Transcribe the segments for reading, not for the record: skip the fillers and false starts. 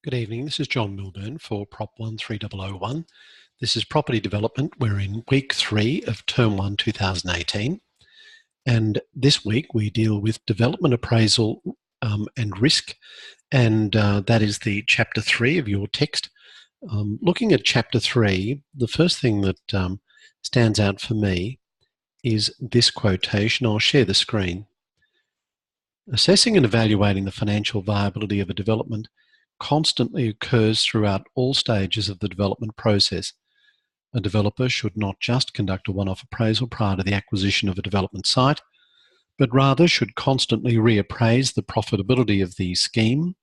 Good evening, this is John Milburn for PROP13001. This is property development. We're in week 3 of term 1 2018, and this week we deal with development appraisal and risk, and that is the chapter 3 of your text. Looking at chapter 3, the first thing that stands out for me is this quotation. I'll share the screen. Assessing and evaluating the financial viability of a development constantly occurs throughout all stages of the development process. A developer should not just conduct a one-off appraisal prior to the acquisition of a development site, but rather should constantly reappraise the profitability of the scheme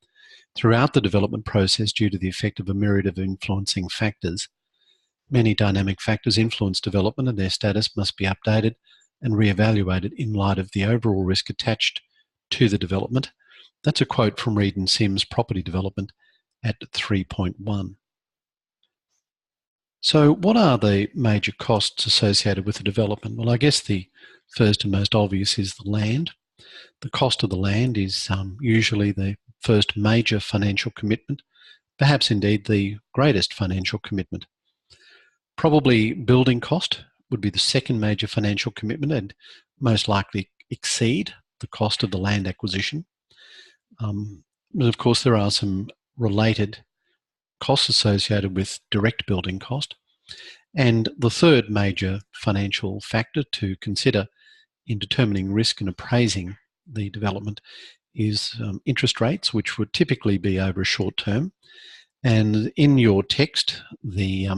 throughout the development process due to the effect of a myriad of influencing factors. Many dynamic factors influence development, and their status must be updated and reevaluated in light of the overall risk attached to the development. That's a quote from Reed and Sims Property Development at 3.1. So what are the major costs associated with the development? Well, I guess the first and most obvious is the land. The cost of the land is usually the first major financial commitment, perhaps indeed the greatest financial commitment. Probably building cost would be the second major financial commitment and most likely exceed the cost of the land acquisition. But of course, there are some related costs associated with direct building cost. And the third major financial factor to consider in determining risk and appraising the development is interest rates, which would typically be over a short term. And in your text, the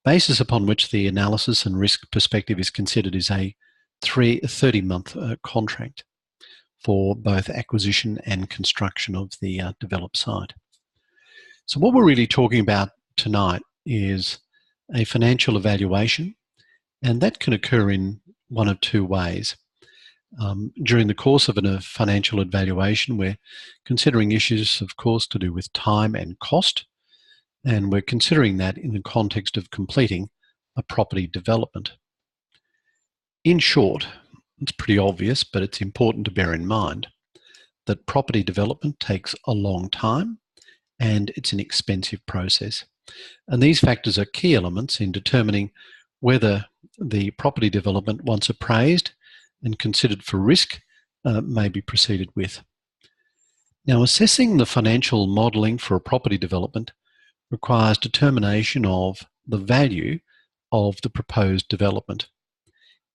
basis upon which the analysis and risk perspective is considered is a 30-month contract for both acquisition and construction of the developed site. So what we're really talking about tonight is a financial evaluation, and that can occur in one of two ways. During the course of a financial evaluation, we're considering issues, of course, to do with time and cost, and we're considering that in the context of completing a property development. In short, it's pretty obvious, but it's important to bear in mind that property development takes a long time and it's an expensive process. And these factors are key elements in determining whether the property development, once appraised and considered for risk, may be proceeded with. Now, assessing the financial modelling for a property development requires determination of the value of the proposed development.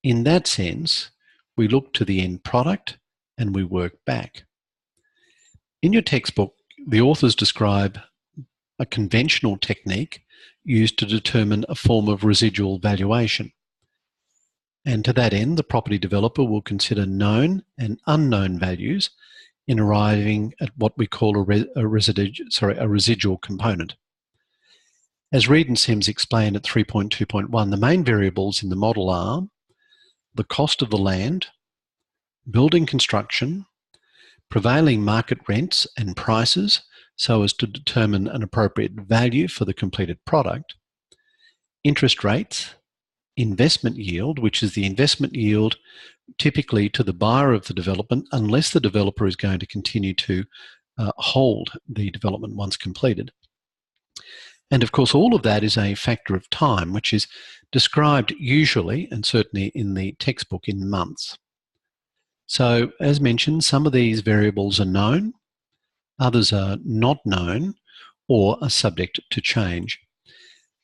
In that sense, we look to the end product and we work back. In your textbook, the authors describe a conventional technique used to determine a form of residual valuation. And to that end, the property developer will consider known and unknown values in arriving at what we call a residual component. As Reed and Sims explained at 3.2.1, the main variables in the model are the cost of the land, building construction, prevailing market rents and prices so as to determine an appropriate value for the completed product, interest rates, investment yield, which is the investment yield typically to the buyer of the development unless the developer is going to continue to hold the development once completed. And of course, all of that is a factor of time, which is described usually, and certainly in the textbook, in months. So, as mentioned, some of these variables are known, others are not known, or are subject to change.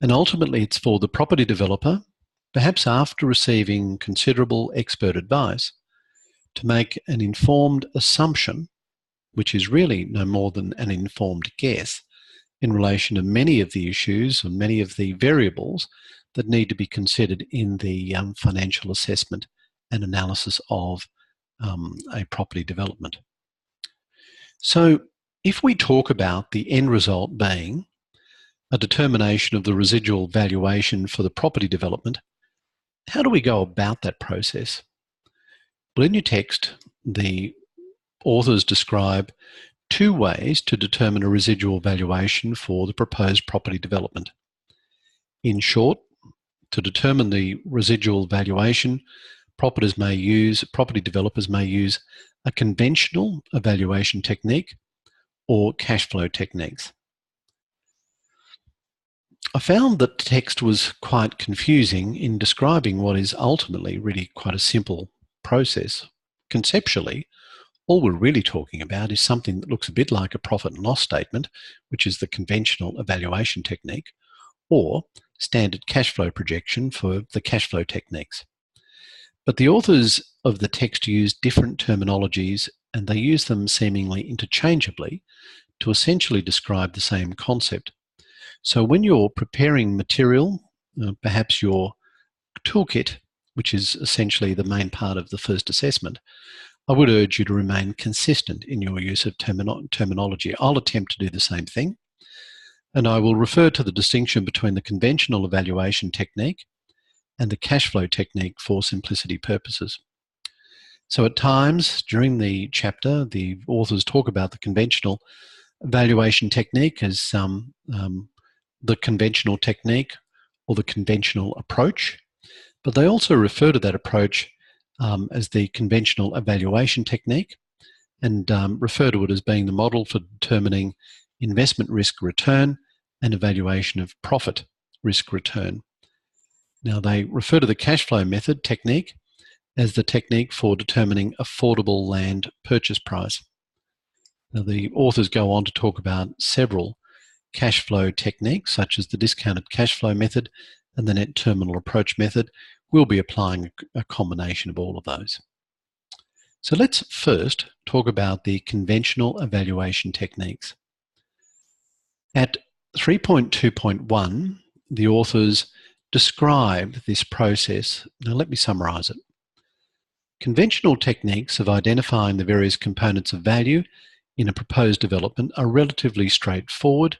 And ultimately, it's for the property developer, perhaps after receiving considerable expert advice, to make an informed assumption, which is really no more than an informed guess, in relation to many of the issues and many of the variables that need to be considered in the financial assessment and analysis of a property development. So if we talk about the end result being a determination of the residual valuation for the property development, how do we go about that process? Well, in your text, the authors describe two ways to determine a residual valuation for the proposed property development. In short, to determine the residual valuation, property developers may use a conventional evaluation technique or cash flow techniques. I found that the text was quite confusing in describing what is ultimately really quite a simple process. Conceptually, all we're really talking about is something that looks a bit like a profit and loss statement, which is the conventional evaluation technique, or standard cash flow projection for the cash flow techniques. But the authors of the text use different terminologies, and they use them seemingly interchangeably to essentially describe the same concept. So when you're preparing material, perhaps your toolkit, which is essentially the main part of the first assessment, I would urge you to remain consistent in your use of terminology. I'll attempt to do the same thing, and I will refer to the distinction between the conventional evaluation technique and the cash flow technique for simplicity purposes. So at times during the chapter, the authors talk about the conventional evaluation technique as the conventional technique or the conventional approach, but they also refer to that approach as the conventional evaluation technique and refer to it as being the model for determining investment risk return and evaluation of profit risk return. Now they refer to the cash flow method technique as the technique for determining affordable land purchase price. Now the authors go on to talk about several cash flow techniques such as the discounted cash flow method and the net terminal approach method. We'll be applying a combination of all of those. So let's first talk about the conventional evaluation techniques. At 3.2.1, the authors describe this process. Now let me summarize it. Conventional techniques of identifying the various components of value in a proposed development are relatively straightforward,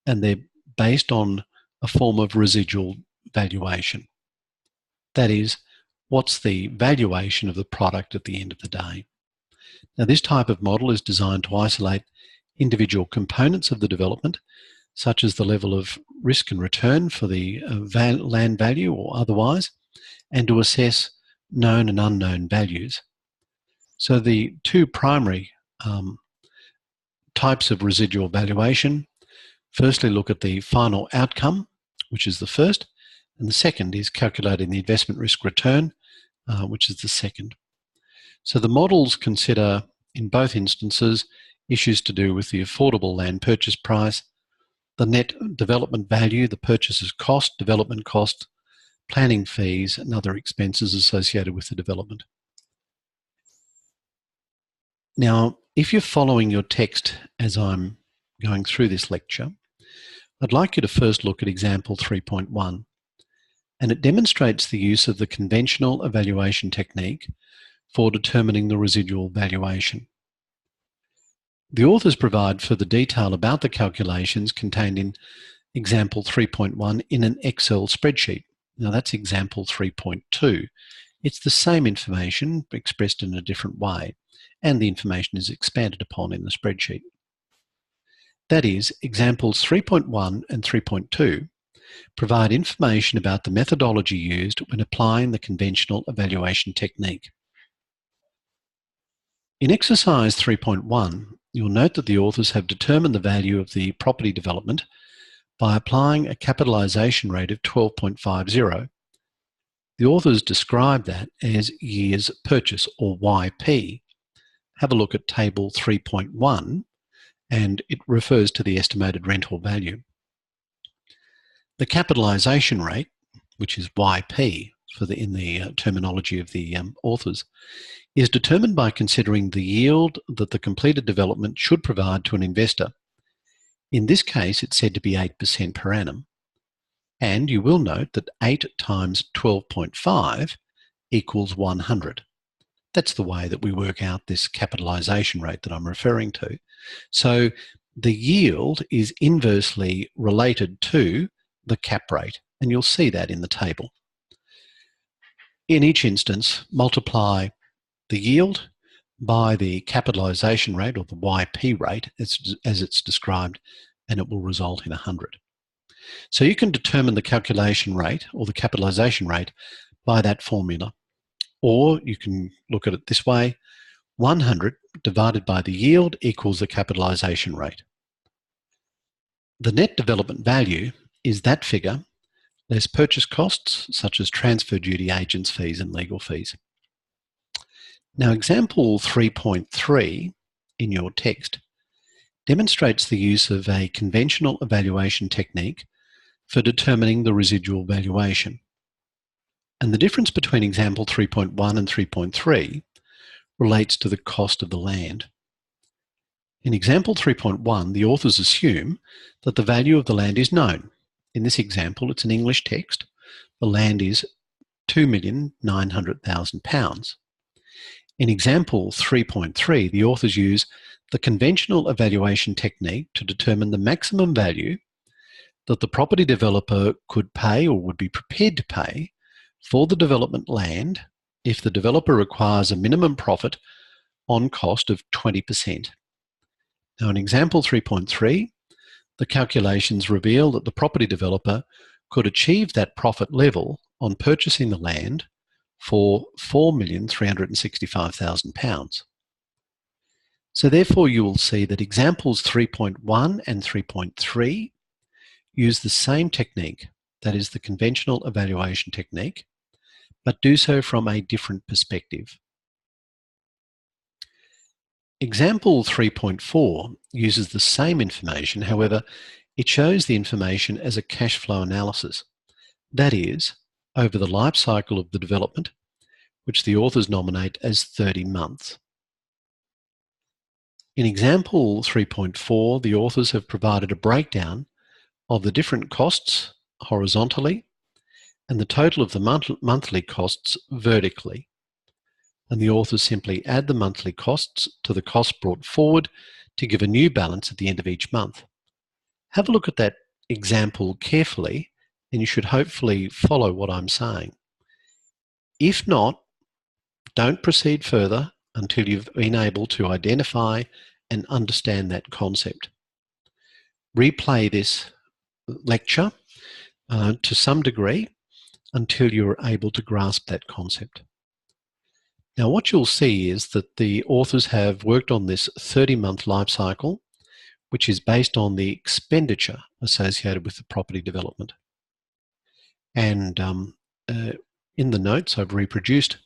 and they're based on a form of residual valuation. That is, what's the valuation of the product at the end of the day? Now, this type of model is designed to isolate individual components of the development, such as the level of risk and return for the land value or otherwise, and to assess known and unknown values. So the two primary types of residual valuation, firstly look at the final outcome, which is the first, and the second is calculating the investment risk return, which is the second. So the models consider, in both instances, issues to do with the affordable land purchase price, the net development value, the purchaser's cost, development cost, planning fees, and other expenses associated with the development. Now, if you're following your text as I'm going through this lecture, I'd like you to first look at example 3.1, and it demonstrates the use of the conventional evaluation technique for determining the residual valuation. The authors provide further detail about the calculations contained in example 3.1 in an Excel spreadsheet. Now that's example 3.2. It's the same information expressed in a different way, and the information is expanded upon in the spreadsheet. That is, examples 3.1 and 3.2 provide information about the methodology used when applying the conventional evaluation technique. In exercise 3.1, you'll note that the authors have determined the value of the property development by applying a capitalization rate of 12.50. The authors describe that as years purchase, or YP. Have a look at table 3.1, and it refers to the estimated rental value. The capitalization rate, which is YP in the terminology of the authors, is determined by considering the yield that the completed development should provide to an investor. In this case, it's said to be 8% per annum. And you will note that 8 times 12.5 equals 100. That's the way that we work out this capitalization rate that I'm referring to. So the yield is inversely related to the cap rate, and you'll see that in the table. In each instance, multiply the yield by the capitalization rate, or the YP rate, as it's described, and it will result in 100. So you can determine the calculation rate, or the capitalization rate, by that formula. Or you can look at it this way: 100 divided by the yield equals the capitalization rate. The net development value is that figure less purchase costs such as transfer duty, agents' fees and legal fees. Now, example 3.3 in your text demonstrates the use of a conventional evaluation technique for determining the residual valuation. And the difference between example 3.1 and 3.3 relates to the cost of the land. In example 3.1, the authors assume that the value of the land is known. In this example, it's an English text. The land is £2,900,000. In example 3.3, the authors use the conventional evaluation technique to determine the maximum value that the property developer could pay or would be prepared to pay for the development land if the developer requires a minimum profit on cost of 20%. Now, in example 3.3, the calculations reveal that the property developer could achieve that profit level on purchasing the land for £4,365,000. So therefore, you will see that examples 3.1 and 3.3 use the same technique, that is the conventional evaluation technique, but do so from a different perspective. Example 3.4 uses the same information, however, it shows the information as a cash flow analysis, that is, over the life cycle of the development, which the authors nominate as 30 months. In example 3.4, the authors have provided a breakdown of the different costs horizontally and the total of the monthly costs vertically. And the authors simply add the monthly costs to the costs brought forward to give a new balance at the end of each month. Have a look at that example carefully, and you should hopefully follow what I'm saying. If not, don't proceed further until you've been able to identify and understand that concept. Replay this lecture to some degree until you're able to grasp that concept. Now, what you'll see is that the authors have worked on this 30-month life cycle, which is based on the expenditure associated with the property development. And in the notes, I've reproduced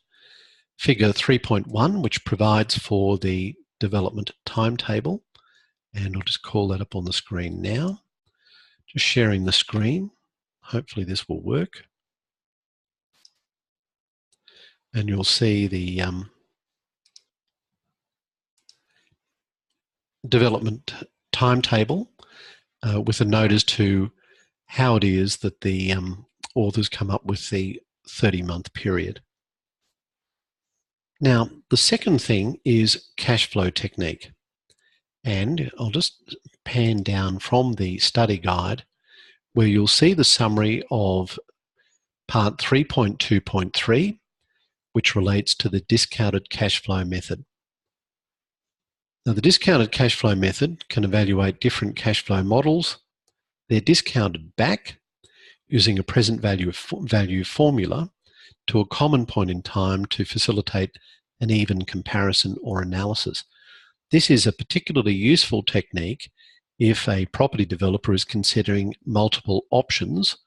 figure 3.1, which provides for the development timetable. And I'll just call that up on the screen now. Just sharing the screen. Hopefully this will work. And you'll see the development timetable with a note as to how it is that the authors come up with the 30-month period. Now, the second thing is cash flow technique. And I'll just pan down from the study guide where you'll see the summary of part 3.2.3, which relates to the discounted cash flow method. Now, the discounted cash flow method can evaluate different cash flow models. They're discounted back using a present value formula to a common point in time to facilitate an even comparison or analysis. This is a particularly useful technique if a property developer is considering multiple options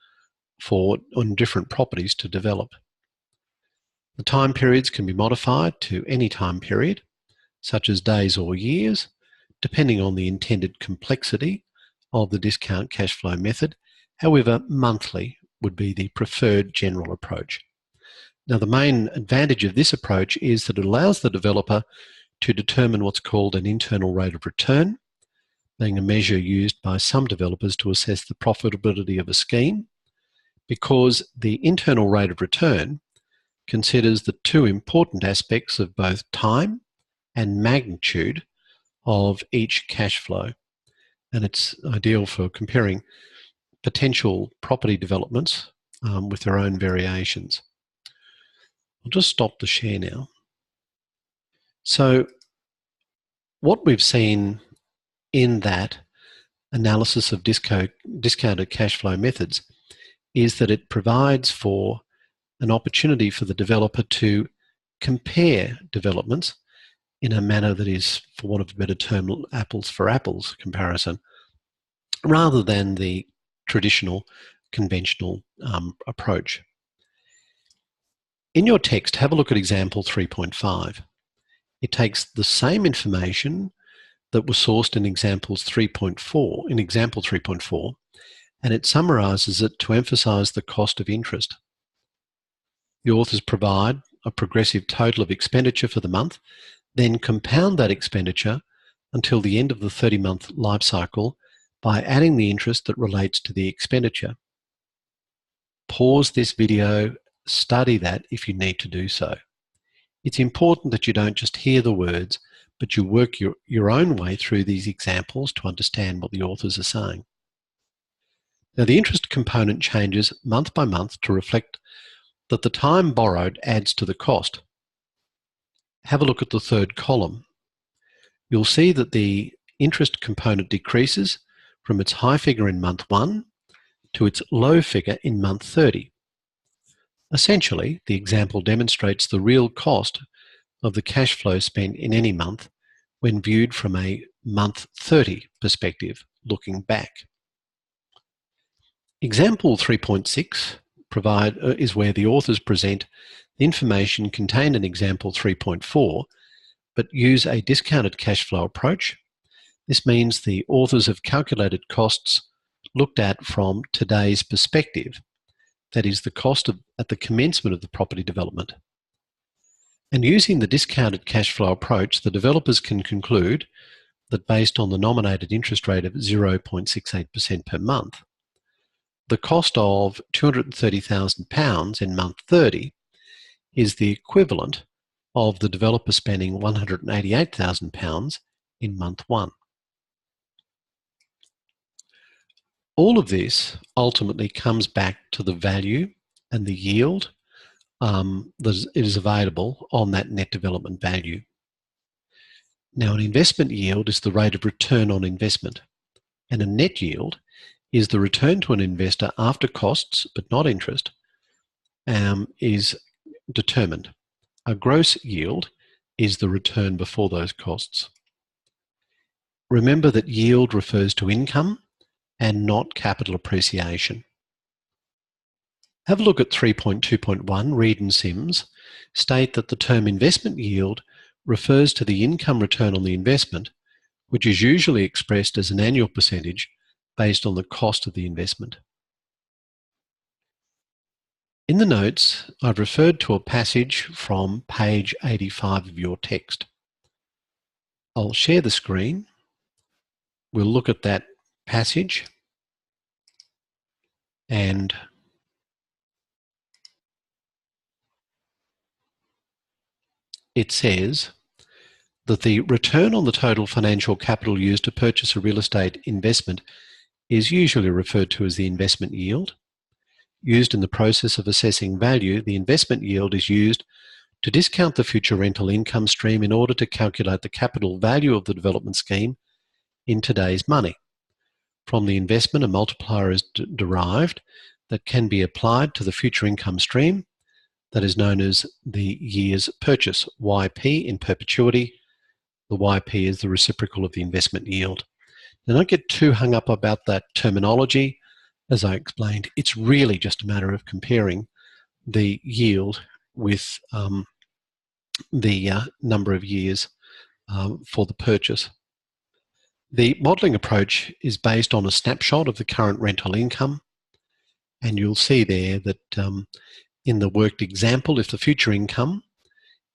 on different properties to develop. The time periods can be modified to any time period, such as days or years, depending on the intended complexity of the discount cash flow method. However, monthly would be the preferred general approach. Now, the main advantage of this approach is that it allows the developer to determine what's called an internal rate of return, being a measure used by some developers to assess the profitability of a scheme, because the internal rate of return considers the two important aspects of both time and magnitude of each cash flow. And it's ideal for comparing potential property developments with their own variations. I'll just stop the share now. So what we've seen in that analysis of discounted cash flow methods is that it provides for an opportunity for the developer to compare developments in a manner that is, for want of a better term, apples for apples comparison, rather than the traditional, conventional approach. In your text, have a look at example 3.5. It takes the same information that was sourced in example 3.4, and it summarizes it to emphasize the cost of interest. The authors provide a progressive total of expenditure for the month, then compound that expenditure until the end of the 30-month life cycle by adding the interest that relates to the expenditure. Pause this video, study that if you need to do so. It's important that you don't just hear the words, but you work your own way through these examples to understand what the authors are saying. Now, the interest component changes month by month to reflect that the time borrowed adds to the cost. Have a look at the third column. You'll see that the interest component decreases from its high figure in month 1 to its low figure in month 30. Essentially, the example demonstrates the real cost of the cash flow spent in any month when viewed from a month 30 perspective, looking back. Example 3.6 is where the authors present the information contained in example 3.4, but use a discounted cash flow approach. This means the authors have calculated costs looked at from today's perspective, that is the cost at the commencement of the property development. And using the discounted cash flow approach, the developers can conclude that based on the nominated interest rate of 0.68% per month, the cost of £230,000 in month 30 is the equivalent of the developer spending £188,000 in month 1. All of this ultimately comes back to the value and the yield that is available on that net development value. Now, an investment yield is the rate of return on investment, and a net yield is the return to an investor after costs, but not interest, is determined. A gross yield is the return before those costs. Remember that yield refers to income and not capital appreciation. Have a look at 3.2.1. Reed and Sims state that the term investment yield refers to the income return on the investment, which is usually expressed as an annual percentage based on the cost of the investment. In the notes, I've referred to a passage from page 85 of your text. I'll share the screen. We'll look at that passage, and it says that the return on the total financial capital used to purchase a real estate investment is usually referred to as the investment yield. Used in the process of assessing value, the investment yield is used to discount the future rental income stream in order to calculate the capital value of the development scheme in today's money. From the investment, a multiplier is derived that can be applied to the future income stream that is known as the year's purchase, YP in perpetuity. The YP is the reciprocal of the investment yield. Now, don't get too hung up about that terminology. As I explained, it's really just a matter of comparing the yield with the number of years for the purchase. The modelling approach is based on a snapshot of the current rental income, and you'll see there that in the worked example, if the future income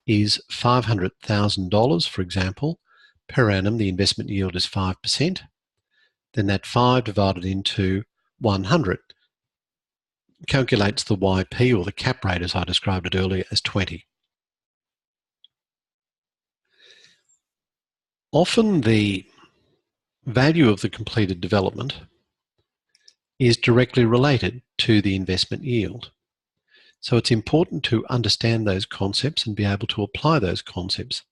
is $500,000, for example, per annum, the investment yield is 5%, then that 5 divided into 100 calculates the YP, or the cap rate as I described it earlier, as 20. Often the value of the completed development is directly related to the investment yield. So it's important to understand those concepts and be able to apply those concepts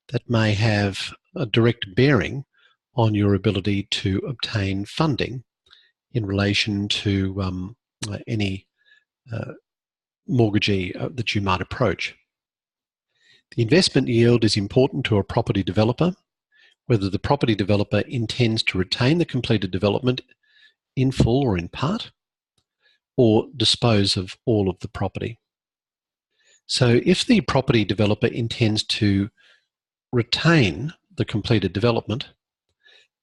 that may have a direct bearing on your ability to obtain funding in relation to any mortgagee that you might approach. The investment yield is important to a property developer, whether the property developer intends to retain the completed development in full or in part, or dispose of all of the property. So if the property developer intends to retain the completed development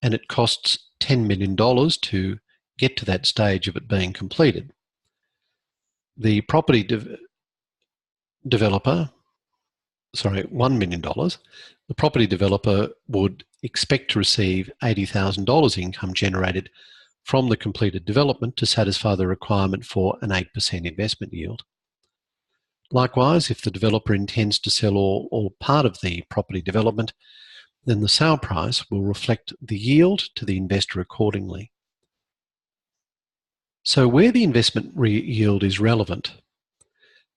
and it costs $10 million to get to that stage of it being completed, the property developer, sorry, $1 million, the property developer would expect to receive $80,000 income generated from the completed development to satisfy the requirement for an 8% investment yield. Likewise, if the developer intends to sell all or part of the property development, then the sale price will reflect the yield to the investor accordingly. So where the investment yield is relevant,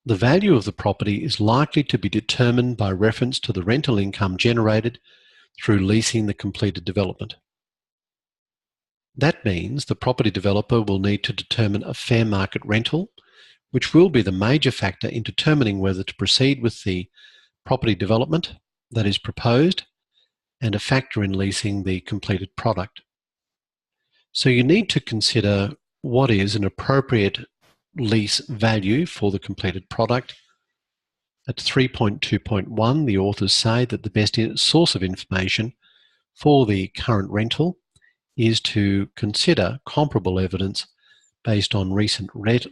the value of the property is likely to be determined by reference to the rental income generated through leasing the completed development. That means the property developer will need to determine a fair market rental, which will be the major factor in determining whether to proceed with the property development that is proposed, and a factor in leasing the completed product. So you need to consider what is an appropriate lease value for the completed product. At 3.2.1, the authors say that the best source of information for the current rental is to consider comparable evidence based on recent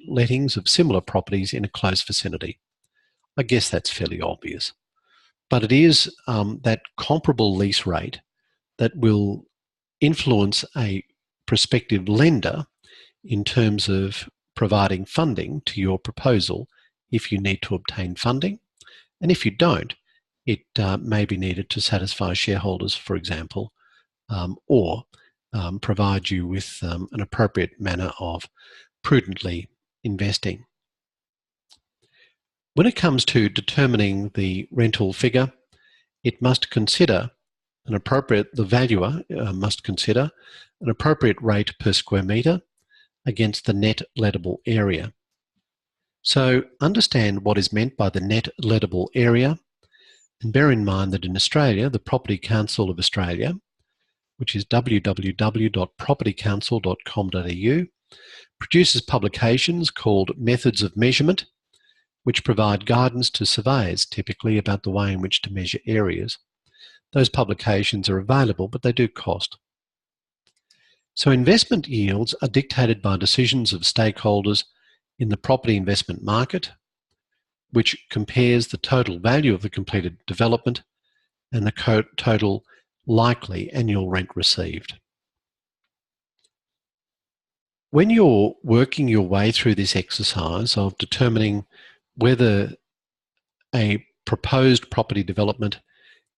lettings of similar properties in a close vicinity. I guess that's fairly obvious. But it is that comparable lease rate that will influence a prospective lender in terms of providing funding to your proposal if you need to obtain funding. And if you don't, it may be needed to satisfy shareholders, for example, or provide you with an appropriate manner of prudently investing. When it comes to determining the rental figure, it must consider the valuer must consider an appropriate rate per square metre against the net lettable area. So understand what is meant by the net lettable area, and bear in mind that in Australia, the Property Council of Australia, which is www.propertycouncil.com.au, produces publications called Methods of Measurement, which provide guidance to surveyors typically about the way in which to measure areas. Those publications are available, but they do cost. So investment yields are dictated by decisions of stakeholders in the property investment market, which compares the total value of the completed development and the total likely annual rent received. When you're working your way through this exercise of determining whether a proposed property development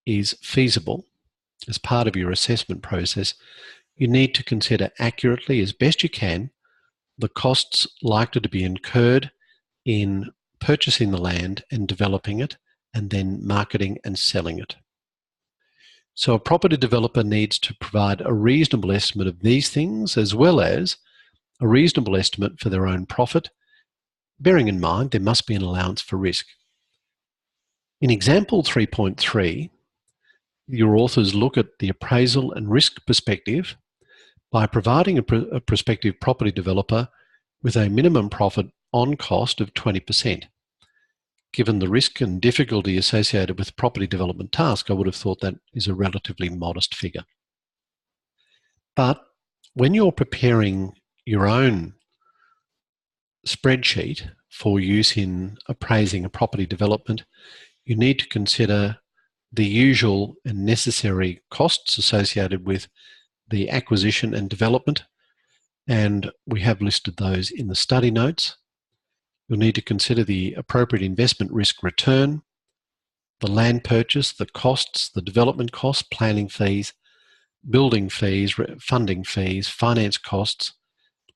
is feasible as part of your assessment process, you need to consider accurately, as best you can, the costs likely to be incurred in purchasing the land and developing it, and then marketing and selling it. So a property developer needs to provide a reasonable estimate of these things, as well as a reasonable estimate for their own profit, bearing in mind there must be an allowance for risk. In example 3.3, your authors look at the appraisal and risk perspective by providing a prospective property developer with a minimum profit on cost of 20%. Given the risk and difficulty associated with property development task, I would have thought that is a relatively modest figure. But when you're preparing your own spreadsheet for use in appraising a property development, you need to consider the usual and necessary costs associated with the acquisition and development, and we have listed those in the study notes. You'll need to consider the appropriate investment risk return, the land purchase, the costs, the development costs, planning fees, building fees, funding fees, finance costs,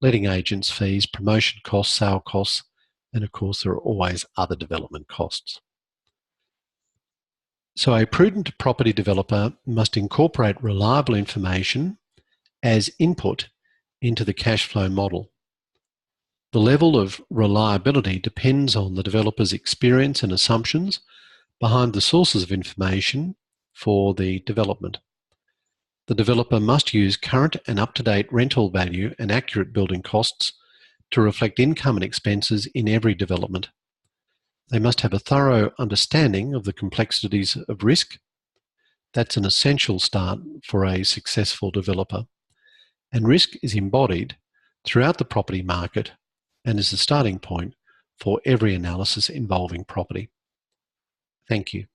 letting agents fees, promotion costs, sale costs, and of course there are always other development costs. So a prudent property developer must incorporate reliable information as input into the cash flow model. The level of reliability depends on the developer's experience and assumptions behind the sources of information for the development. The developer must use current and up-to-date rental value and accurate building costs to reflect income and expenses in every development. They must have a thorough understanding of the complexities of risk. That's an essential start for a successful developer. And risk is embodied throughout the property market and is the starting point for every analysis involving property. Thank you.